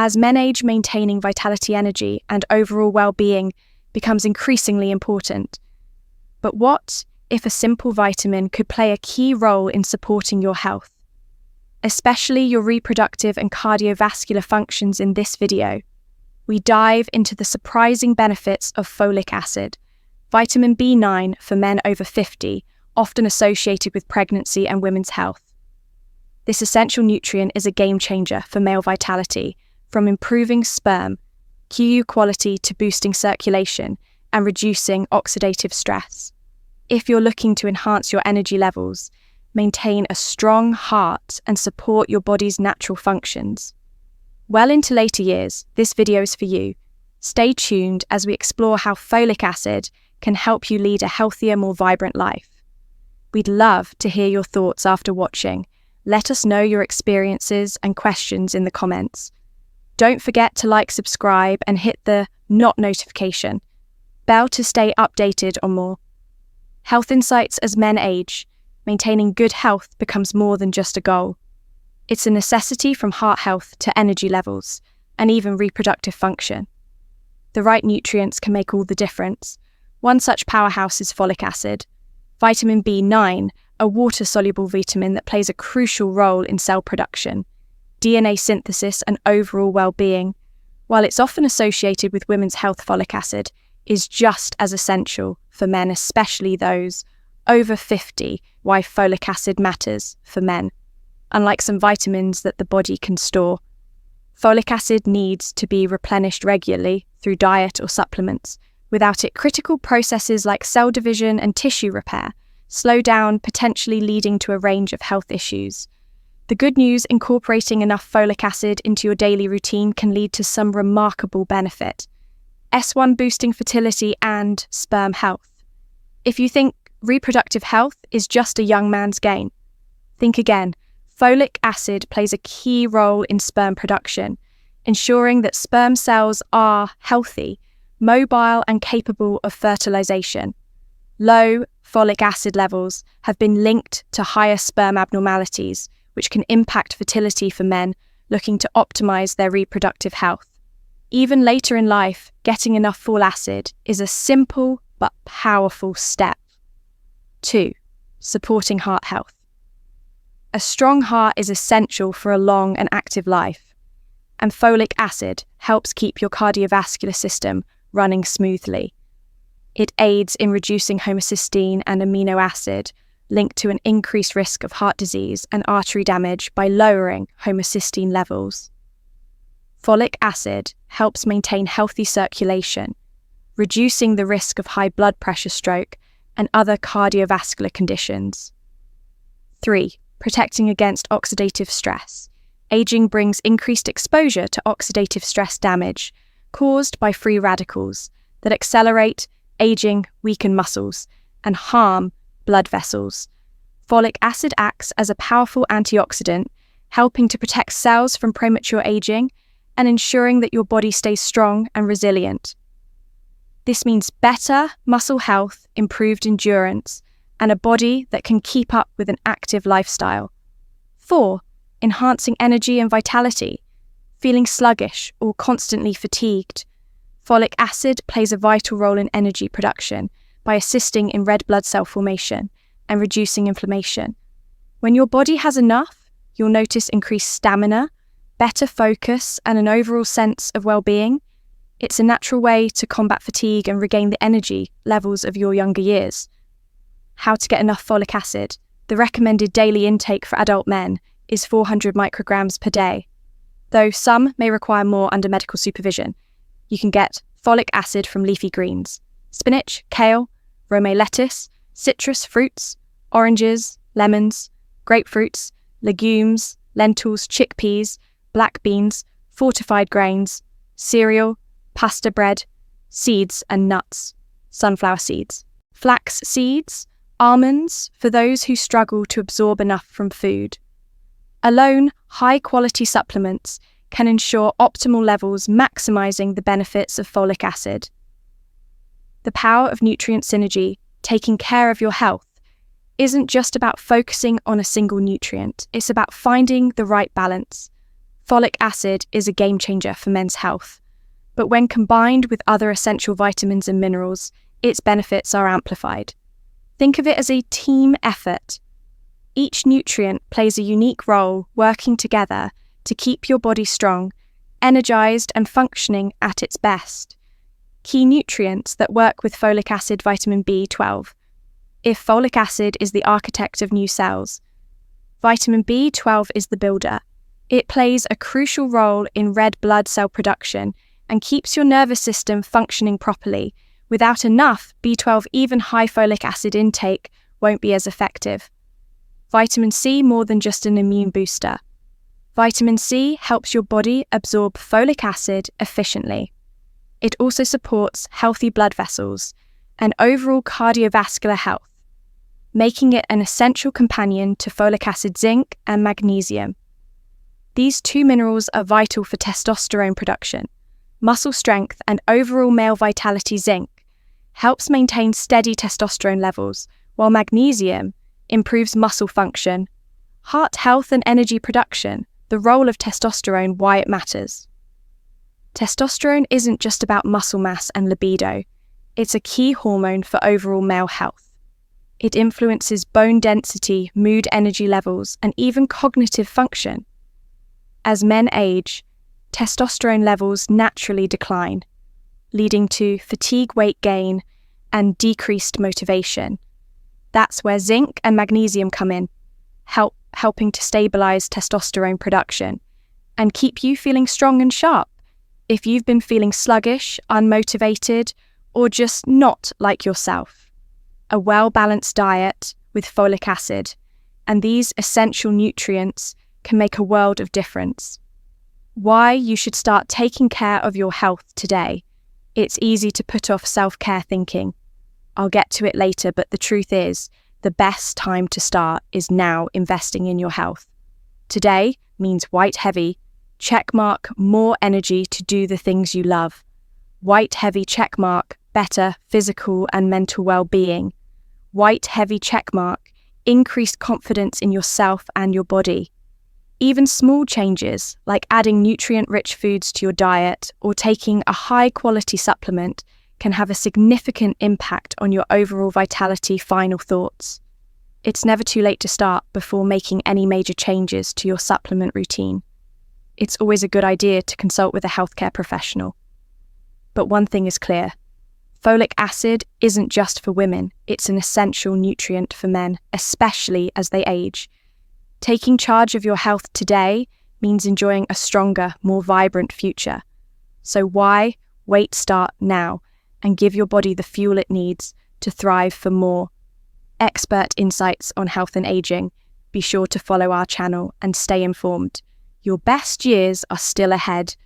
As men age, maintaining vitality, energy, and overall well-being becomes increasingly important. But what if a simple vitamin could play a key role in supporting your health, especially your reproductive and cardiovascular functions? In this video, we dive into the surprising benefits of folic acid, vitamin B9 for men over 50, often associated with pregnancy and women's health. This essential nutrient is a game changer for male vitality, from improving sperm QU quality to boosting circulation and reducing oxidative stress. If you're looking to enhance your energy levels, maintain a strong heart, and support your body's natural functions well into later years, this video is for you. Stay tuned as we explore how folic acid can help you lead a healthier, more vibrant life. We'd love to hear your thoughts after watching. Let us know your experiences and questions in the comments. Don't forget to like, subscribe, and hit the notification bell to stay updated on more health insights. As men age, maintaining good health becomes more than just a goal. It's a necessity, from heart health to energy levels and even reproductive function. The right nutrients can make all the difference. One such powerhouse is folic acid, vitamin B9, a water-soluble vitamin that plays a crucial role in cell production, DNA synthesis, and overall well-being. While it's often associated with women's health, folic acid is just as essential for men, especially those over 50. Why folic acid matters for men. Unlike some vitamins that the body can store, folic acid needs to be replenished regularly through diet or supplements. Without it, critical processes like cell division and tissue repair slow down, potentially leading to a range of health issues. The good news: incorporating enough folic acid into your daily routine can lead to some remarkable benefit. S1 boosting fertility and sperm health. If you think reproductive health is just a young man's game, think again. Folic acid plays a key role in sperm production, ensuring that sperm cells are healthy, mobile, and capable of fertilization. Low folic acid levels have been linked to higher sperm abnormalities, which can impact fertility for men looking to optimize their reproductive health. Even later in life, getting enough folic acid is a simple but powerful step. 2. Supporting heart health. A strong heart is essential for a long and active life, and folic acid helps keep your cardiovascular system running smoothly. It aids in reducing homocysteine and amino acid, linked to an increased risk of heart disease and artery damage by lowering homocysteine levels. Folic acid helps maintain healthy circulation, reducing the risk of high blood pressure, stroke, and other cardiovascular conditions. 3. Protecting against oxidative stress. Aging brings increased exposure to oxidative stress damage caused by free radicals that accelerate aging, weaken muscles, and harm blood vessels. Folic acid acts as a powerful antioxidant, helping to protect cells from premature aging and ensuring that your body stays strong and resilient. This means better muscle health, improved endurance, and a body that can keep up with an active lifestyle. 4. Enhancing energy and vitality. Feeling sluggish or constantly fatigued? Folic acid plays a vital role in energy production by assisting in red blood cell formation and reducing inflammation. When your body has enough, you'll notice increased stamina, better focus, and an overall sense of well-being. It's a natural way to combat fatigue and regain the energy levels of your younger years. How to get enough folic acid. The recommended daily intake for adult men is 400 micrograms per day, though some may require more under medical supervision. You can get folic acid from leafy greens: spinach, kale, romaine lettuce, citrus fruits, oranges, lemons, grapefruits, legumes, lentils, chickpeas, black beans, fortified grains, cereal, pasta bread, seeds and nuts, sunflower seeds, flax seeds, almonds for those who struggle to absorb enough from food. Alone, high-quality supplements can ensure optimal levels, maximizing the benefits of folic acid. The power of nutrient synergy, taking care of your health, isn't just about focusing on a single nutrient. It's about finding the right balance. Folic acid is a game changer for men's health, but when combined with other essential vitamins and minerals, its benefits are amplified. Think of it as a team effort. Each nutrient plays a unique role working together to keep your body strong, energized and functioning at its best. Key nutrients that work with folic acid: vitamin B12. If folic acid is the architect of new cells, vitamin B12 is the builder. It plays a crucial role in red blood cell production and keeps your nervous system functioning properly. Without enough B12, even high folic acid intake won't be as effective. Vitamin C, more than just an immune booster. Vitamin C helps your body absorb folic acid efficiently. It also supports healthy blood vessels and overall cardiovascular health, making it an essential companion to folic acid, zinc, and magnesium. These two minerals are vital for testosterone production, muscle strength, and overall male vitality. Zinc helps maintain steady testosterone levels, while magnesium improves muscle function, heart health, and energy production. The role of testosterone, why it matters. Testosterone isn't just about muscle mass and libido. It's a key hormone for overall male health. It influences bone density, mood, energy levels, and even cognitive function. As men age, testosterone levels naturally decline, leading to fatigue, weight gain, and decreased motivation. That's where zinc and magnesium come in, helping to stabilize testosterone production and keep you feeling strong and sharp. If you've been feeling sluggish, unmotivated, or just not like yourself, a well-balanced diet with folic acid and these essential nutrients can make a world of difference. Why you should start taking care of your health today. It's easy to put off self-care thinking, I'll get to it later, but the truth is, the best time to start is now investing in your health. Today means white heavy, checkmark, more energy to do the things you love. White heavy, checkmark, better physical and mental well-being. White heavy, checkmark, increased confidence in yourself and your body. Even small changes, like adding nutrient-rich foods to your diet or taking a high-quality supplement, can have a significant impact on your overall vitality. Final thoughts. It's never too late to start before making any major changes to your supplement routine. It's always a good idea to consult with a healthcare professional. But one thing is clear. Folic acid isn't just for women, it's an essential nutrient for men, especially as they age. Taking charge of your health today means enjoying a stronger, more vibrant future. So why wait? Start now and give your body the fuel it needs to thrive. For more expert insights on health and aging, be sure to follow our channel and stay informed. Your best years are still ahead.